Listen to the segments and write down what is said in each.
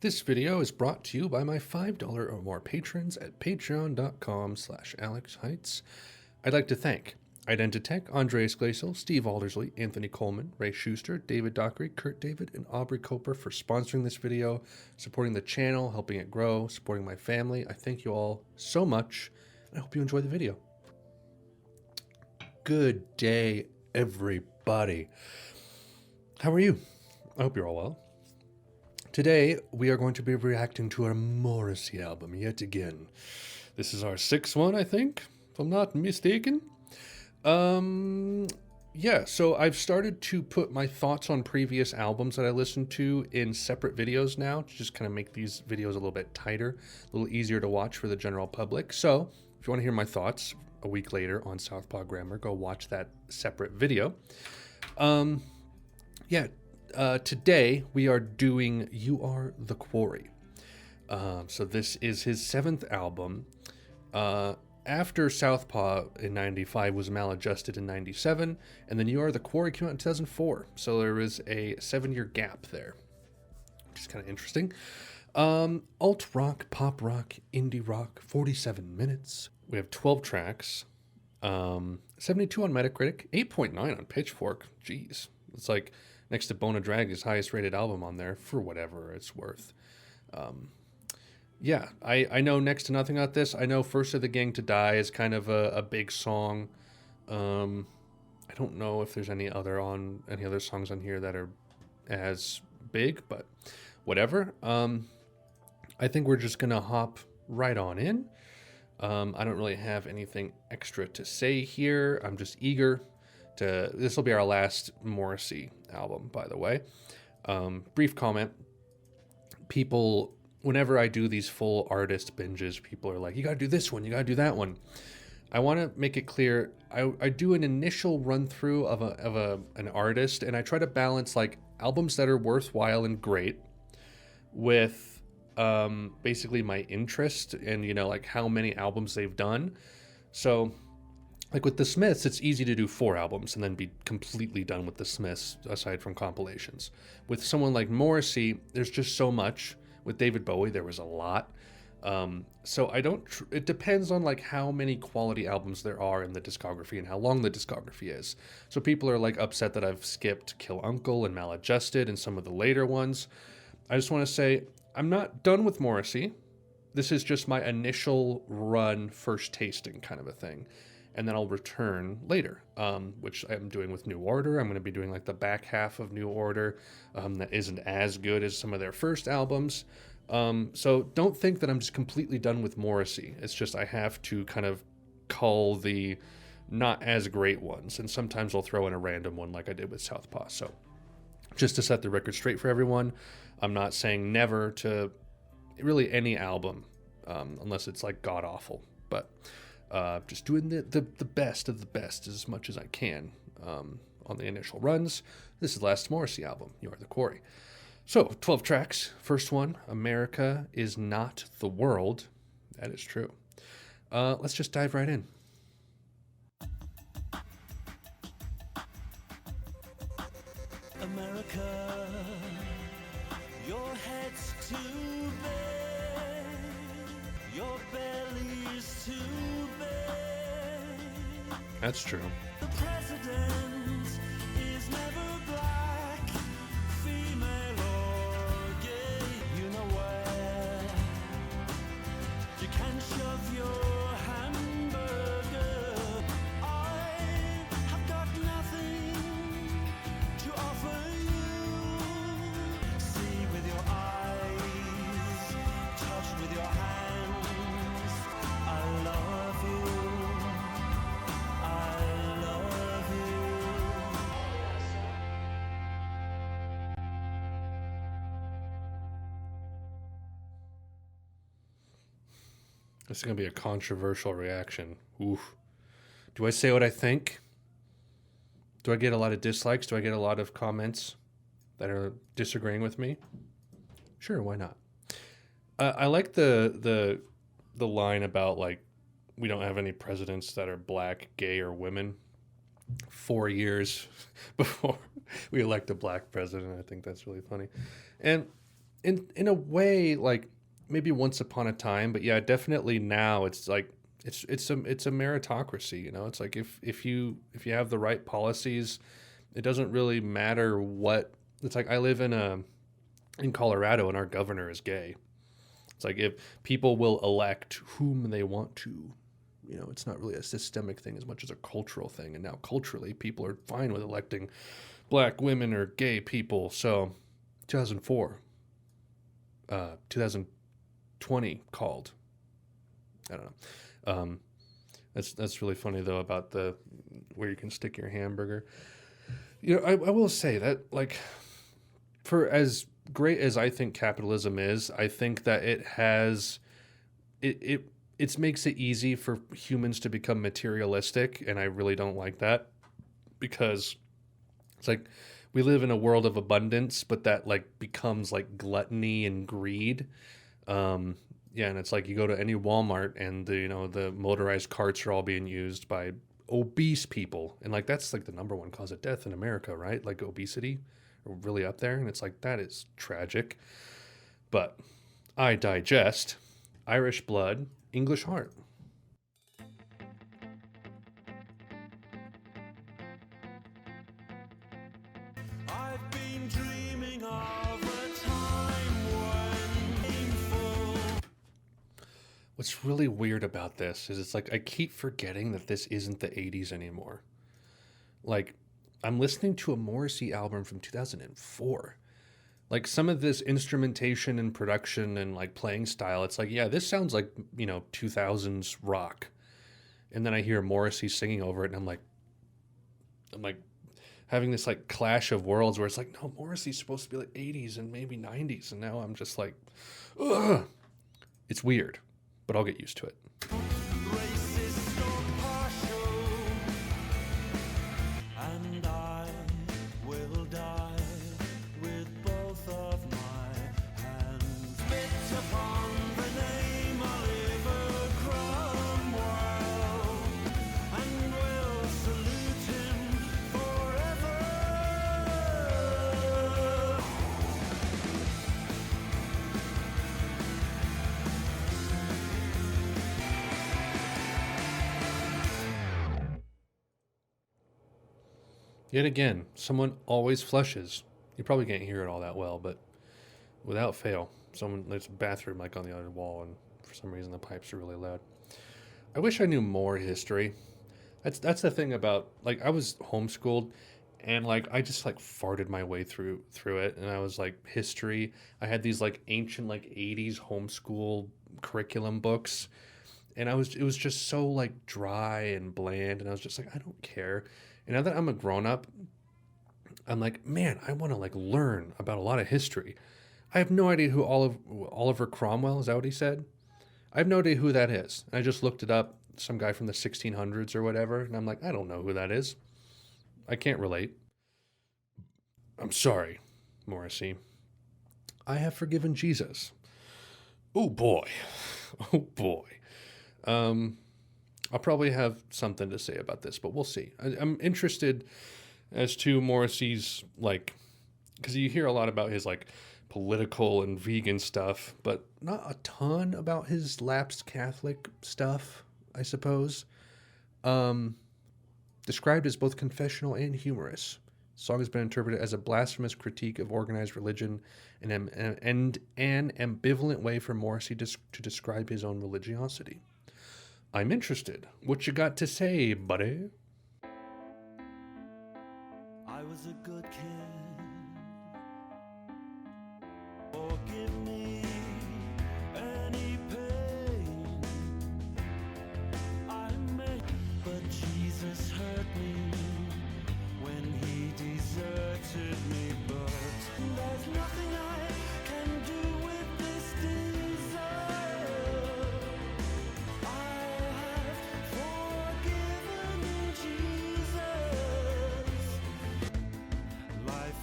This video is brought to you by my $5 or more patrons at patreon.com/AlexHaitz. I'd like to thank Identitech, Andreas Glacial, Steve Aldersley, Anthony Coleman, Ray Schuster, David Dockery, Kurt David, and Aubrey Coper for sponsoring this video, supporting the channel, helping it grow, supporting my family. I thank you all so much, and I hope you enjoy the video. Good day, everybody. How are you? I hope you're all well. Today, we are going to be reacting to our Morrissey album yet again. This is our sixth one, I think, if I'm not mistaken. So I've started to put my thoughts on previous albums that I listened to in separate videos now to just kind of make these videos a little bit tighter, a little easier to watch for the general public. So if you want to hear my thoughts a week later on Southpaw Grammar, go watch that separate video. Today we are doing You Are the Quarry. So this is his seventh album. After Southpaw in 95 was Maladjusted in 97, and then You Are the Quarry came out in 2004. So there was a 7-year gap there, which is kind of interesting. Alt rock, pop rock, indie rock, 47 minutes. We have 12 tracks, 72 on Metacritic, 8.9 on Pitchfork. Jeez, it's like next to Bona Drag's highest rated album on there for whatever it's worth. I know next to nothing about this. I know First of the Gang to Die is kind of a big song. I don't know if there's any other songs on here that are as big, but whatever. I think we're just gonna hop right on in. I don't really have anything extra to say here. I'm just eager to. This will be our last Morrissey album, by the way. Brief comment. People, whenever I do these full artist binges, people are like, you gotta do this one, you gotta do that one. I want to make it clear, I do an initial run through of an artist, and I try to balance like albums that are worthwhile and great with basically my interest and like how many albums they've done. So like with the Smiths, it's easy to do 4 albums and then be completely done with the Smiths aside from compilations. With someone like Morrissey, there's just so much. With David Bowie, there was a lot. So I don't, it depends on like how many quality albums there are in the discography and how long the discography is. So people are like upset that I've skipped Kill Uncle and Maladjusted and some of the later ones. I just want to say, I'm not done with Morrissey. This is just my initial run, first tasting kind of a thing. And then I'll return later, which I'm doing with New Order. I'm going to be doing like the back half of New Order that isn't as good as some of their first albums. So don't think that I'm just completely done with Morrissey. It's just I have to kind of cull the not as great ones. And sometimes I'll throw in a random one like I did with Southpaw. So just to set the record straight for everyone, I'm not saying never to really any album unless it's like god-awful. But just doing the best of the best as much as I can on the initial runs. This is the last Morrissey album, You Are the Quarry. So, 12 tracks. First one, America Is Not the World. That is true. Let's just dive right in. America, your head's too big, your belly's too big. That's true. The president is never black, female or gay. You know where you can shove your hamburger. I have got nothing to offer you. See with your eyes, touch with your hands. I love you. I love you. This is going to be a controversial reaction. Oof. Do I say what I think? Do I get a lot of dislikes? Do I get a lot of comments that are disagreeing with me? Sure, why not? I like the line about like we don't have any presidents that are black, gay, or women. 4 years before we elect a black president. I think that's really funny. And in a way, like maybe once upon a time, but yeah, definitely now it's like it's a meritocracy, you know. It's like if you have the right policies, it doesn't really matter what. It's like I live in Colorado and our governor is gay. It's like if people will elect whom they want to, you know, it's not really a systemic thing as much as a cultural thing. And now culturally, people are fine with electing black women or gay people. So 2004, 2020 called. I don't know. That's really funny though about the where you can stick your hamburger. You know, I will say that like for as great as I think capitalism is, I think that it makes it easy for humans to become materialistic, and I really don't like that because it's like we live in a world of abundance, but that like becomes like gluttony and greed. Yeah, and it's like you go to any Walmart and the motorized carts are all being used by obese people, and like that's like the number one cause of death in America, right? Like obesity, really up there, and it's like that is tragic. But I digest Irish blood, English heart. I've been dreaming of a time when painful. What's really weird about this is it's like I keep forgetting that this isn't the 80s anymore. Like, I'm listening to a Morrissey album from 2004. Like, some of this instrumentation and production and, like, playing style, it's like, yeah, this sounds like, 2000s rock. And then I hear Morrissey singing over it, and I'm like having this, like, clash of worlds where it's like, no, Morrissey's supposed to be, like, 80s and maybe 90s. And now I'm just like, ugh. It's weird, but I'll get used to it. Racist or partial, and I will die with both of my hands. Spit upon the name Oliver Cromwell, and will salute him forever. Yet again, someone always flushes. You probably can't hear it all that well, but without fail, there's a bathroom like on the other wall, and for some reason the pipes are really loud. I wish I knew more history. That's the thing about like I was homeschooled, and like I just like farted my way through it, and I was like history. I had these like ancient like 80s homeschool curriculum books, and it was just so like dry and bland, and I was just like I don't care. And now that I'm a grown up, I'm like, man, I want to like learn about a lot of history. I have no idea who Oliver Cromwell, is that what he said? I have no idea who that is. And I just looked it up, some guy from the 1600s or whatever, and I'm like, I don't know who that is. I can't relate. I'm sorry, Morrissey. I have forgiven Jesus. Oh boy. Oh boy. I'll probably have something to say about this, but we'll see. I'm interested as to Morrissey's, like, because you hear a lot about his, like, political and vegan stuff, but not a ton about his lapsed Catholic stuff, I suppose. Described as both confessional and humorous. The song has been interpreted as a blasphemous critique of organized religion and an ambivalent way for Morrissey to describe his own religiosity. I'm interested. What you got to say, buddy? I was a good kid. Forgive me any pain I made, but Jesus hurt me when he deserted me. But there's nothing I can do with this desire. I have forgiven Jesus. Life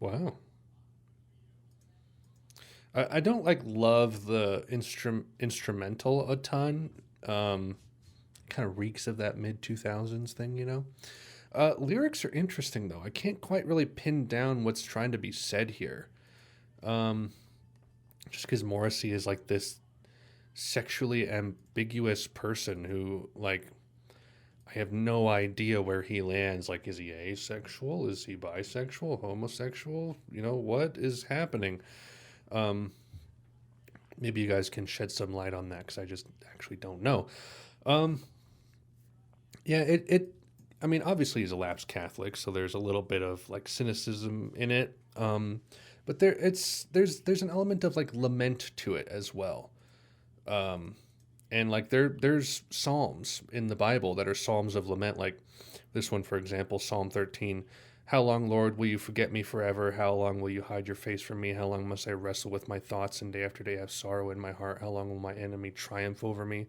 Wow. I don't like love the instrumental a ton. Kind of reeks of that mid 2000s thing, you know? Lyrics are interesting though. I can't quite really pin down what's trying to be said here. Um, just because Morrissey is like this sexually ambiguous person who, like, I have no idea where he lands. Like, is he asexual? Is he bisexual? Homosexual? You know, what is happening? Um, Maybe you guys can shed some light on that because I just actually don't know. Um, yeah, I mean, obviously he's a lapsed Catholic, so there's a little bit of like cynicism in it. But there's an element of like lament to it as well. Um, and like there's psalms in the Bible that are psalms of lament, like this one, for example, Psalm 13. How long, Lord, will you forget me forever? How long will you hide your face from me? How long must I wrestle with my thoughts and day after day have sorrow in my heart? How long will my enemy triumph over me?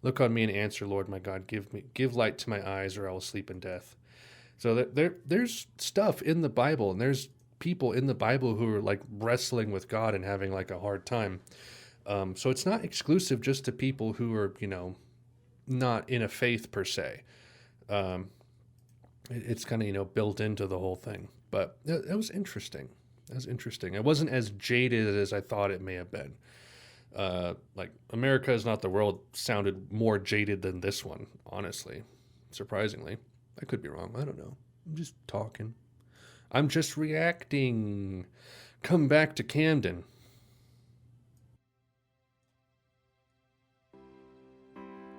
Look on me and answer, Lord my God. Give light to my eyes, or I will sleep in death. So there's stuff in the Bible, and there's people in the Bible who are like wrestling with God and having like a hard time. So it's not exclusive just to people who are, you know, not in a faith per se. Um, it's kind of, you know, built into the whole thing. But it was interesting. That was interesting. It wasn't as jaded as I thought it may have been. Like America is Not the World sounded more jaded than this one, honestly. Surprisingly. I could be wrong. I don't know. I'm just talking. I'm just reacting. Come back to Camden.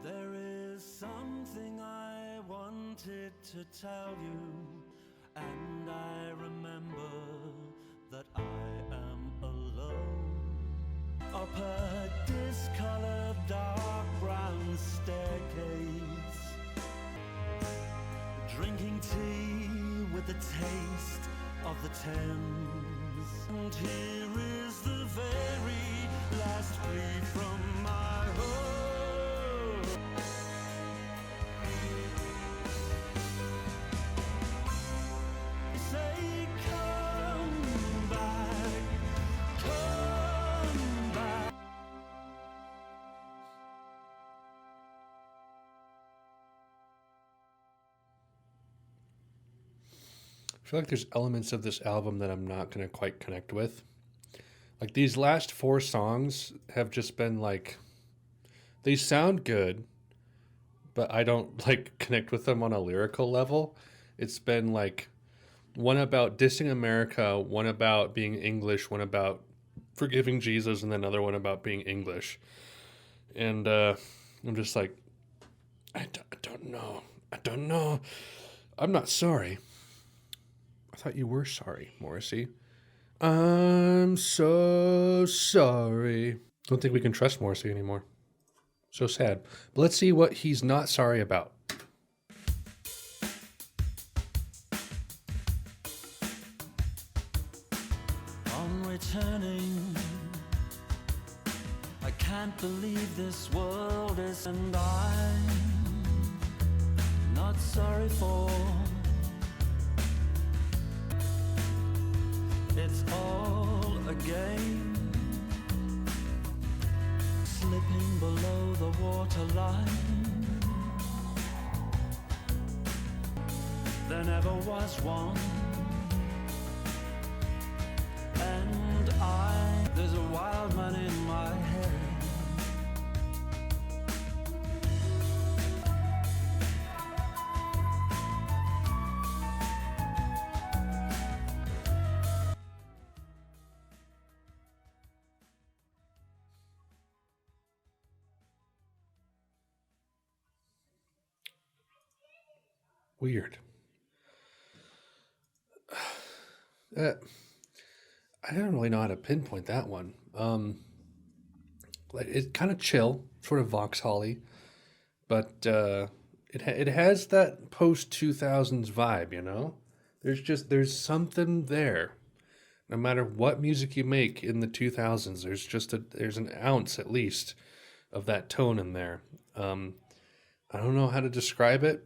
There is something I wanted to tell you, and I remember that I am alone. Up a discolored dark brown staircase, drinking tea with the taste of the Thames. And here is the very last plea from my heart. Say come back, come back. I feel like there's elements of this album that I'm not going to quite connect with. Like these last four songs have just been like, they sound good, but I don't like connect with them on a lyrical level. It's been like one about dissing America, one about being English, one about forgiving Jesus, and then another one about being English. And I'm just like, I don't know. I don't know. I'm not sorry. I thought you were sorry, Morrissey. I'm so sorry. Don't think we can trust Morrissey anymore. So sad. But let's see what he's not sorry about. On returning, I can't believe this world is, and I'm not sorry for. It's all a game, slipping below the waterline. There never was one, and there's a wild man in my head. Weird. I don't really know how to pinpoint that one. Like it's kind of chill, sort of Vauxhall-y, but it has that post 2000s vibe, you know. There's something there. No matter what music you make in the 2000s, there's an ounce at least of that tone in there. I don't know how to describe it.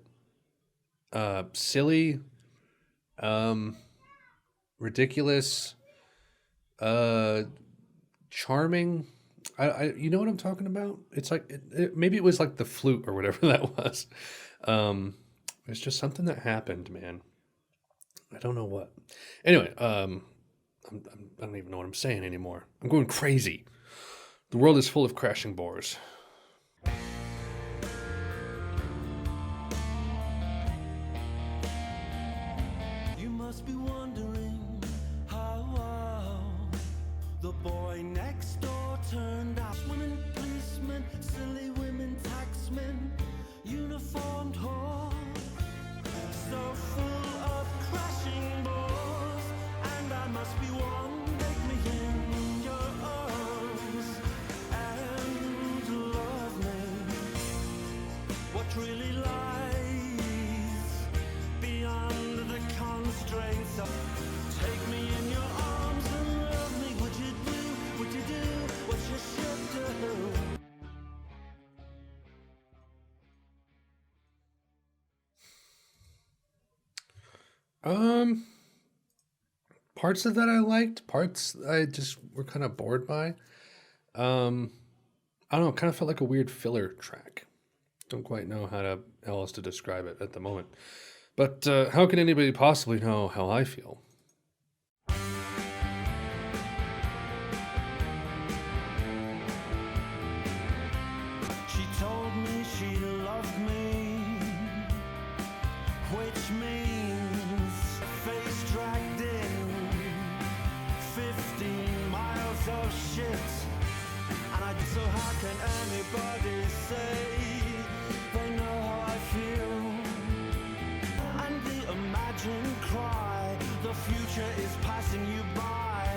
Silly, ridiculous, uh, charming. You know what I'm talking about? It's like maybe it was like the flute or whatever that was. Um, it's just something that happened, man. I don't know what. Anyway, I don't even know what I'm saying anymore. I'm going crazy. The world is full of crashing bores. You must be wondering how the boy next door turned out. Women, policemen, silly women, taxmen, uniformed whore. So full of crashing bores, and I must be one. Take me in your arms and love me. What really lies beyond the constraints of take me in your arms and love me. Would you do what you should do? Um, Parts of that I liked, parts I just were kind of bored by. Um, I don't know, kind of felt like a weird filler track. Don't quite know how else to describe it at the moment. But how can anybody possibly know how I feel? She told me she loved me, which means face dragged in 15 miles of shit. And so how can anybody say they know how I feel? And the imagined cry, the future is passing you by.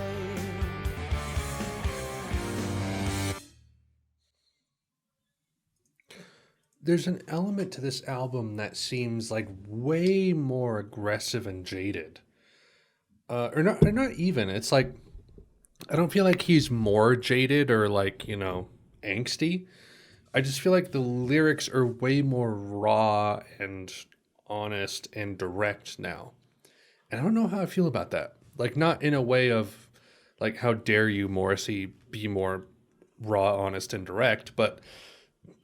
There's an element to this album that seems like way more aggressive and jaded. Or not even. It's like I don't feel like he's more jaded or like, angsty. I just feel like the lyrics are way more raw and honest and direct now. And I don't know how I feel about that. Like, not in a way of, like, how dare you, Morrissey, be more raw, honest, and direct, but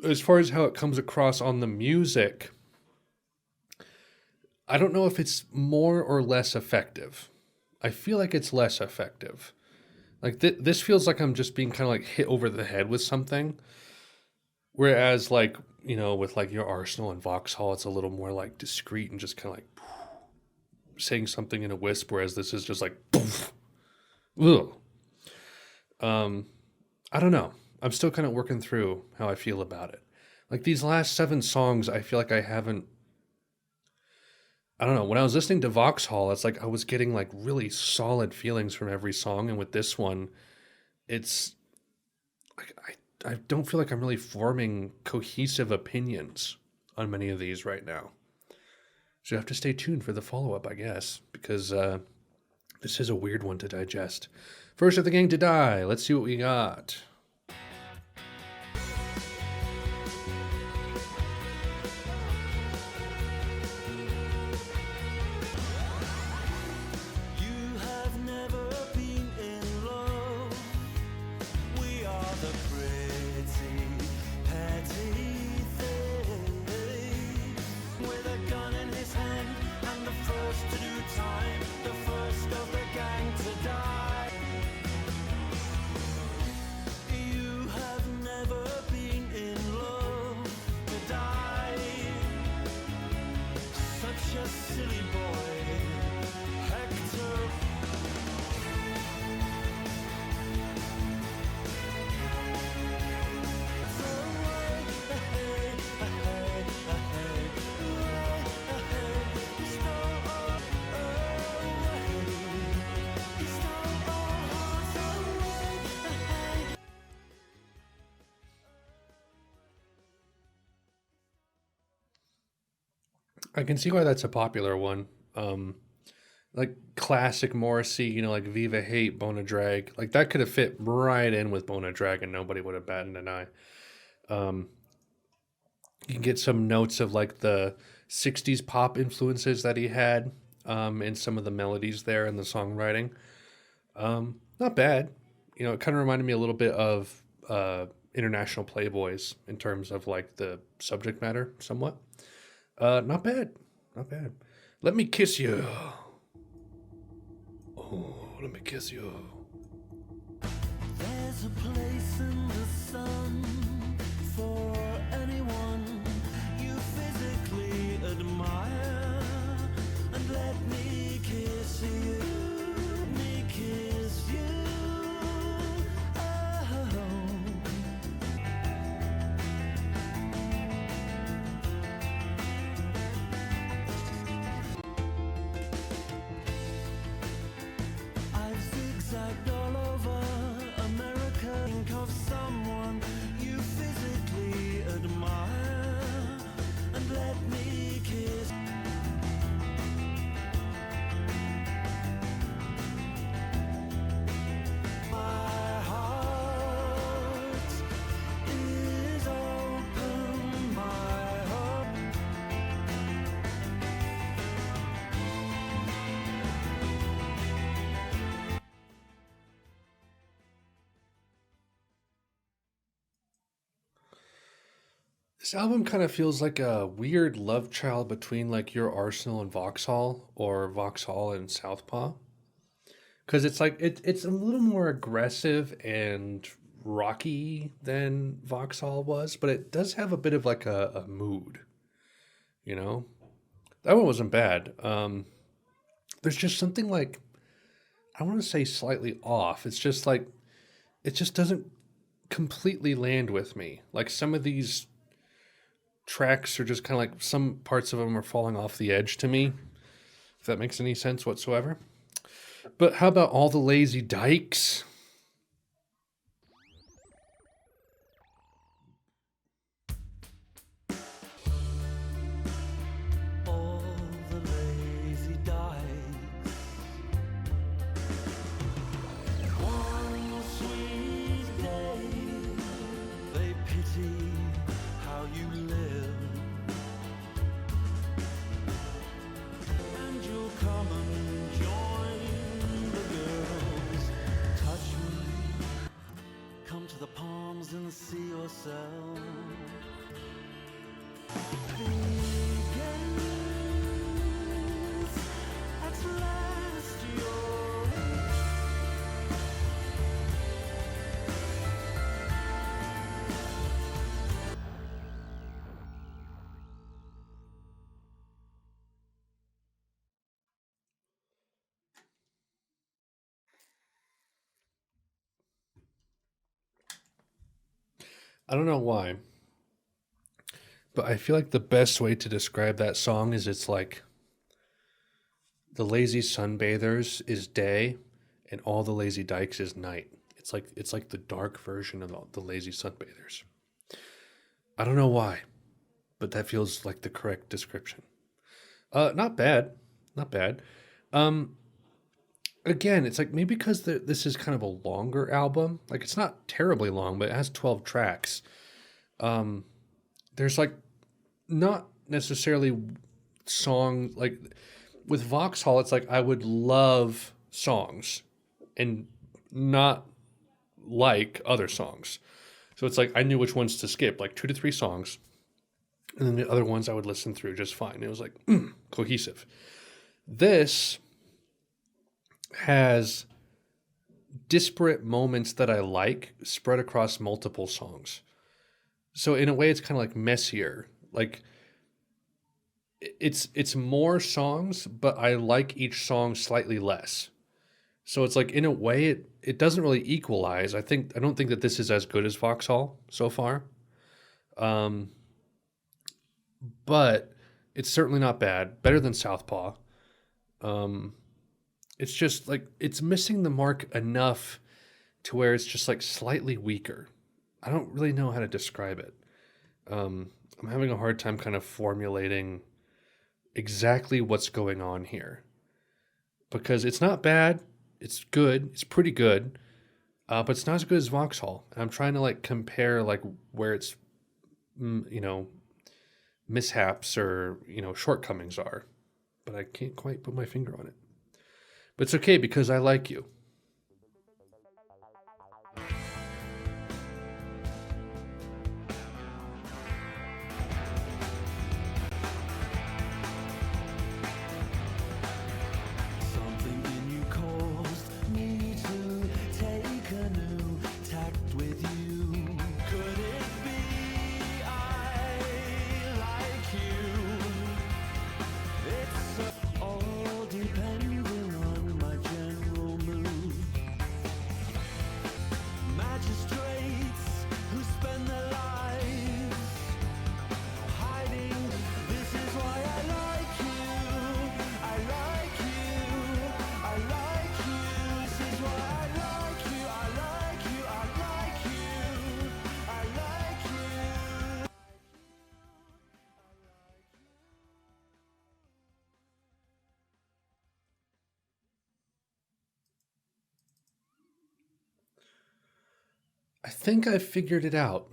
as far as how it comes across on the music, I don't know if it's more or less effective. I feel like it's less effective. Like, this feels like I'm just being kind of like hit over the head with something. Whereas, like, with like your Arsenal and Vauxhall, it's a little more like discreet and just kind of like saying something in a whisper, whereas this is just like, poof, ugh. I don't know. I'm still kind of working through how I feel about it. Like these last 7 songs, I feel like I don't know. When I was listening to Vauxhall, it's like I was getting like really solid feelings from every song. And with this one, it's like I don't feel like I'm really forming cohesive opinions on many of these right now. So you have to stay tuned for the follow-up, I guess, because this is a weird one to digest. First of the gang to die. Let's see what we got. You have never been in love. We are the pretty, petty things. With a gun in his hand and the first to do time, the first of the gang to die. You have never been in love to die. Such a silly boy, Hector. I can see why that's a popular one. Like classic Morrissey, like Viva Hate, Bona Drag. Like that could have fit right in with Bona Drag and nobody would have batted an eye. Um, you can get some notes of like the 60s pop influences that he had. in some of the melodies there and the songwriting. Not bad. You know, it kind of reminded me a little bit of International Playboys in terms of like the subject matter, somewhat. Not bad. Not bad. Let me kiss you. Oh, let me kiss you. There's a place in the sun for anyone you physically admire. And let me kiss you, let me kiss you. Oh. I've zigzagged all over America. Think of someone you physically admire and let me kiss. My heart is open, my heart. This album kind of feels like a weird love child between like your Arsenal and Vauxhall or Vauxhall and Southpaw. Because it's like it's a little more aggressive and rocky than Vauxhall was, but it does have a bit of like a mood, you know? That one wasn't bad. There's just something like I want to say slightly off. It's just like it just doesn't completely land with me. Like some of these tracks are just kind of like some parts of them are falling off the edge to me, if that makes any sense whatsoever. But how about all the Lazy Dykes? All the lazy dykes. One sweet day, they pity how you live, and you'll come and join the girls. Touch me, come to the palms and see yourself. At last you're I don't know why, but I feel like the best way to describe that song is it's like the Lazy Sunbathers is day and all the Lazy Dykes is night. It's like the dark version of the Lazy Sunbathers. I don't know why, but that feels like the correct description. Not bad, not bad. Um, Again, it's like maybe because this is kind of a longer album. Like it's not terribly long, but it has 12 tracks. Um, there's like not necessarily song like with Vauxhall. It's like I would love songs and not like other songs. So it's like I knew which ones to skip, like 2 to 3 songs, and then the other ones I would listen through just fine. It was like cohesive. This has disparate moments that I like spread across multiple songs. So in a way, it's kind of like messier. Like it's more songs, but I like each song slightly less. So it's like in a way, it doesn't really equalize. I don't think that this is as good as Vauxhall so far, um, but it's certainly not bad. Better than Southpaw. Um, it's just like it's missing the mark enough to where it's just like slightly weaker. I don't really know how to describe it. I'm having a hard time kind of formulating exactly what's going on here because it's not bad. It's good. It's pretty good, but it's not as good as Vauxhall. And I'm trying to like compare like where its you know mishaps or shortcomings are. but I can't quite put my finger on it. But it's okay because I like you. Something in you caused me to take a new tact with you. Could it be I like you? It's all depending on my general mood. Magistrates who spend their lives hiding. This is why I like you. I like you. I like you. This is why I like you. I like you. I like you. I like you. I think I figured it out.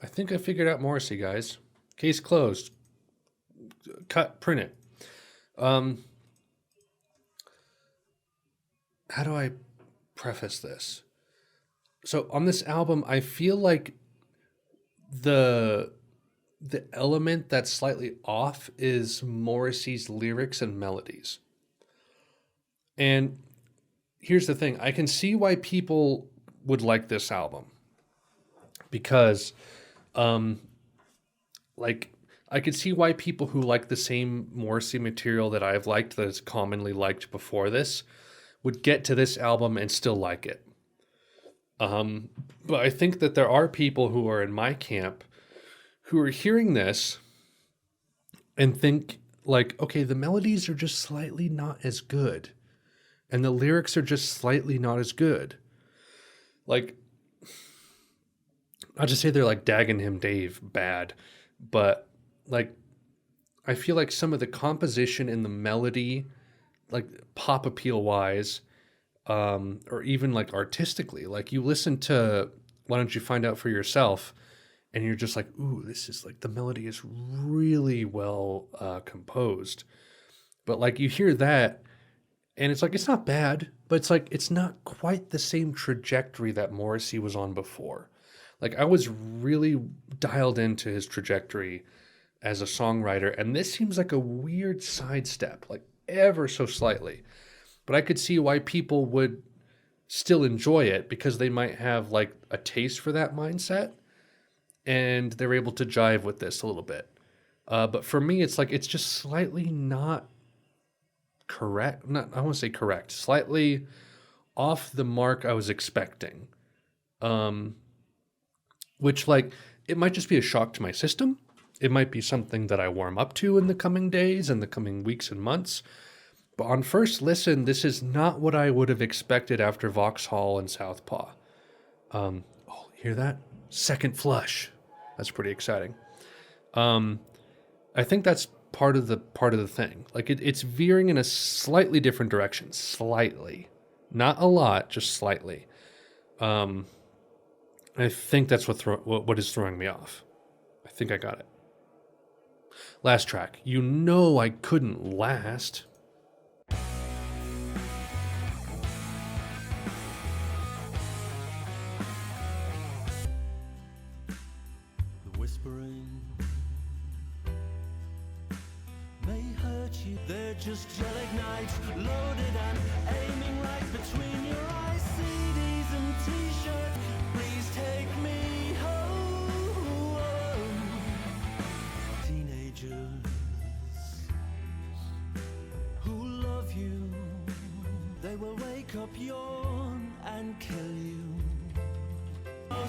I think I figured out Morrissey, guys. Case closed. Cut, print it. How do I preface this? So on this album, I feel like the element that's slightly off is Morrissey's lyrics and melodies. And here's the thing, I can see why people would like this album. Because like I could see why people who like the same Morrissey material that I've liked, that is commonly liked before this, would get to this album and still like it. But I think that there are people who are in my camp who are hearing this and think like, okay, the melodies are just slightly not as good. And the lyrics are just slightly not as good. Like, not to say they're like Daggin' Him Dave bad, but like, I feel like some of the composition and the melody, like pop appeal wise, or even like artistically, like you listen to Why Don't You Find Out for Yourself, and you're just like, ooh, this is like, the melody is really well composed. But like you hear that, and it's like, it's not bad, but it's like, it's not quite the same trajectory that Morrissey was on before. Like I was really dialed into his trajectory as a songwriter, and this seems like a weird sidestep, like ever so slightly. But I could see why people would still enjoy it because they might have like a taste for that mindset, and they're able to jive with this a little bit. But for me, it's like, it's just slightly not correct. Not, I want to say correct, slightly off the mark I was expecting. Which like, it might just be a shock to my system. It might be something that I warm up to in the coming days and the coming weeks and months. But on first listen, this is not what I would have expected after Vauxhall and Southpaw. Oh, hear that? Second flush. That's pretty exciting. I think that's part of the thing. Like it's veering in a slightly different direction. Slightly. Not a lot, just slightly. I think that's what is throwing me off. I think I got it. Last track. You know I couldn't last. The whispering may hurt you. They're just gel-ignites, loaded and aiming right between your eyes. CDs and t-shirts, please take me home. Teenagers who love you, they will wake up, yawn and kill you. Oh,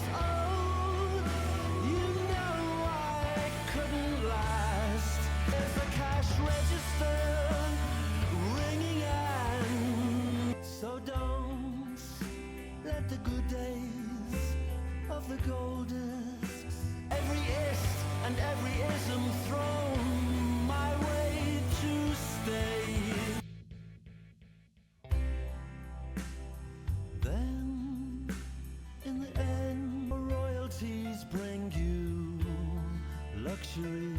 you know I couldn't last. There's a cash register ringing, and so don't let the good days of the gold discs, every ist and every ism thrown my way to stay. Then in the end, royalties bring you luxuries.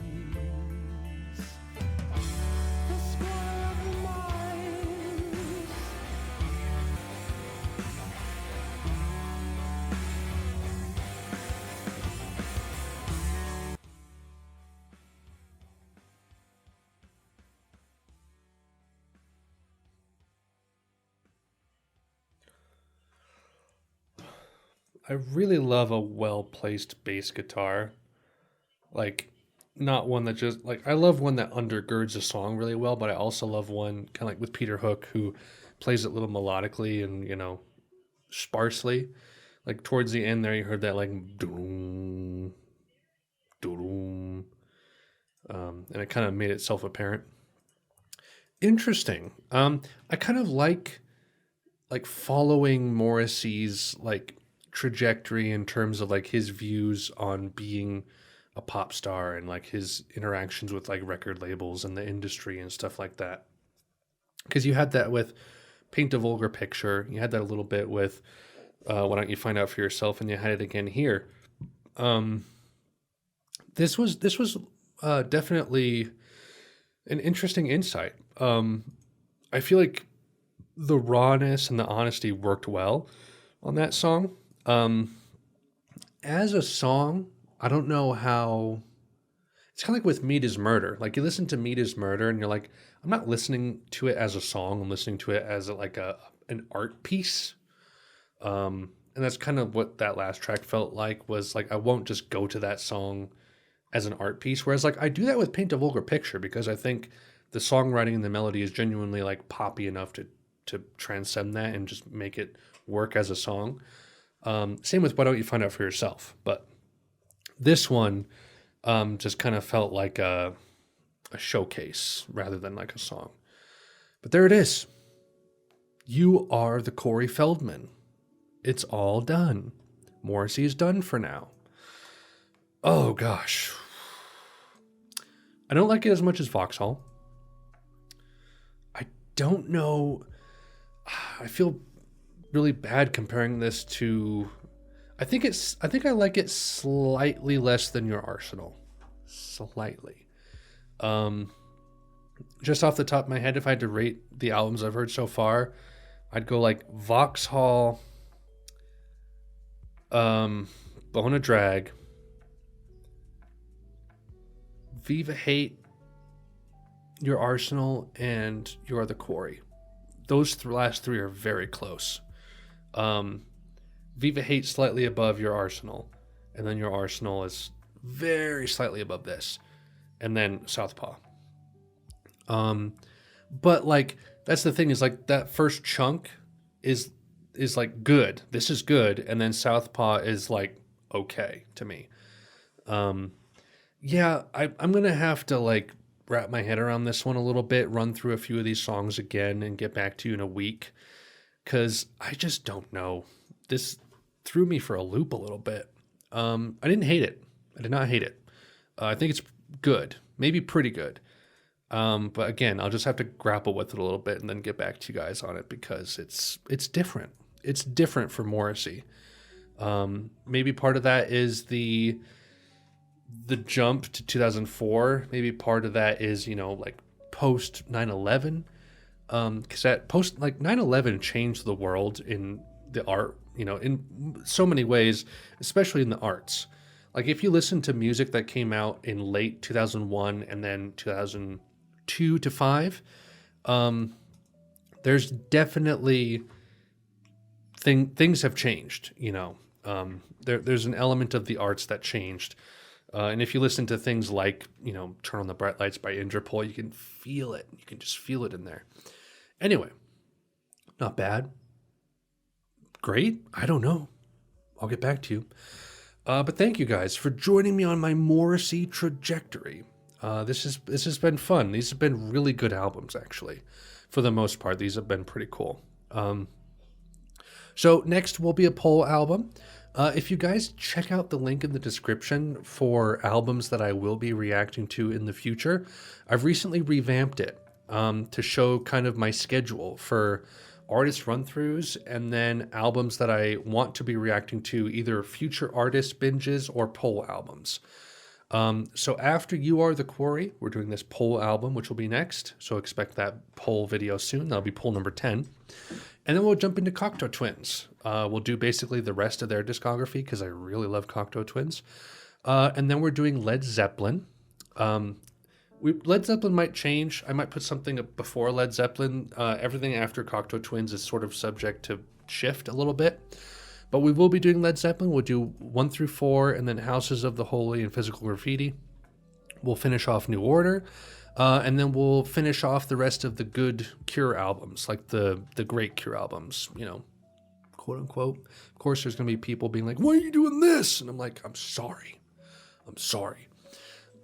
I really love a well-placed bass guitar. Like, not one that just, like, I love one that undergirds a song really well, but I also love one kind of like with Peter Hook, who plays it a little melodically and, sparsely. Like, towards the end there, you heard that, like, doom, doom, and it kind of made itself apparent. Interesting. I kind of like following Morrissey's like trajectory in terms of like his views on being a pop star and like his interactions with like record labels and the industry and stuff like that. Because you had that with Paint a Vulgar Picture, you had that a little bit with Why Don't You Find Out for Yourself, and you had it again here. This was definitely an interesting insight. I feel like the rawness and the honesty worked well on that song. As a song, I don't know how. It's kind of like with Meat is Murder. Like, you listen to Meat is Murder and you're like, I'm not listening to it as a song. I'm listening to it as an art piece. And that's kind of what that last track felt like, was like, I won't just go to that song as an art piece. Whereas like I do that with Paint a Vulgar Picture, because I think the songwriting and the melody is genuinely like poppy enough to transcend that and just make it work as a song. Same with Why Don't You Find Out for Yourself. But this one just kind of felt like a showcase rather than like a song. But there it is. You are the Corey Feldman. It's all done. Morrissey is done for now. Oh gosh. I don't like it as much as Vauxhall. I don't know. I feel really bad comparing this to. I think I like it slightly less than Your Arsenal. Slightly. Just off the top of my head, if I had to rate the albums I've heard so far, I'd go like Vauxhall, Bone a Drag, Viva Hate, Your Arsenal, and You Are the Quarry. Those last three are very close. Viva Hate slightly above Your Arsenal, and then Your Arsenal is very slightly above this, and then Southpaw. But like, that's the thing, is like that first chunk is like good. This is good, and then Southpaw is like okay to me. Yeah, I'm gonna have to like wrap my head around this one a little bit, run through a few of these songs again, and get back to you in a week, because I just don't know. This threw me for a loop a little bit. I didn't hate it. I did not hate it. I think it's good, maybe pretty good. But again, I'll just have to grapple with it a little bit and then get back to you guys on it, because it's different. It's different for Morrissey. Maybe part of that is the jump to 2004. Maybe part of that is, like post 9/11. Because that post, like 9/11 changed the world in the art, in so many ways, especially in the arts. Like if you listen to music that came out in late 2001 and then 2002 to 5, there's definitely things have changed, there's an element of the arts that changed. And if you listen to things like, Turn on the Bright Lights by Interpol, you can feel it. You can just feel it in there. Anyway, not bad. Great? I don't know. I'll get back to you. But thank you guys for joining me on my Morrissey trajectory. This has been fun. These have been really good albums, actually. For the most part, these have been pretty cool. So next will be a poll album. If you guys check out the link in the description for albums that I will be reacting to in the future, I've recently revamped it to show kind of my schedule for artist run-throughs and then albums that I want to be reacting to, either future artist binges or poll albums. So after You Are the Quarry, we're doing this poll album, which will be next. So expect that poll video soon. That'll be poll number 10. And then we'll jump into Cocteau Twins. We'll do basically the rest of their discography, because I really love Cocteau Twins. And then we're doing Led Zeppelin. Led Zeppelin might change. I might put something up before Led Zeppelin. Everything after Cocteau Twins is sort of subject to shift a little bit. But we will be doing Led Zeppelin. We'll do 1 through 4, and then Houses of the Holy and Physical Graffiti. We'll finish off New Order, and then we'll finish off the rest of the good Cure albums, like the great Cure albums, you know, quote unquote. Of course, there's going to be people being like, why are you doing this? And I'm like, I'm sorry.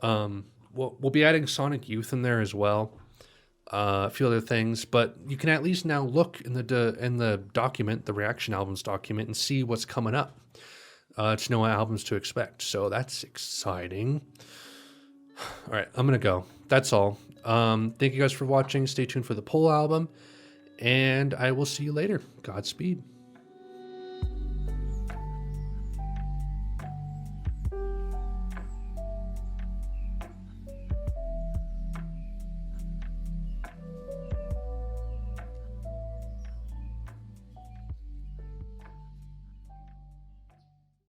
We'll be adding Sonic Youth in there as well. A few other things, but you can at least now look in the document, the Reaction Albums document, and see what's coming up to know what albums to expect. So that's exciting. All right, I'm gonna go. That's all. Thank you guys for watching. Stay tuned for the Poll album, and I will see you later. Godspeed.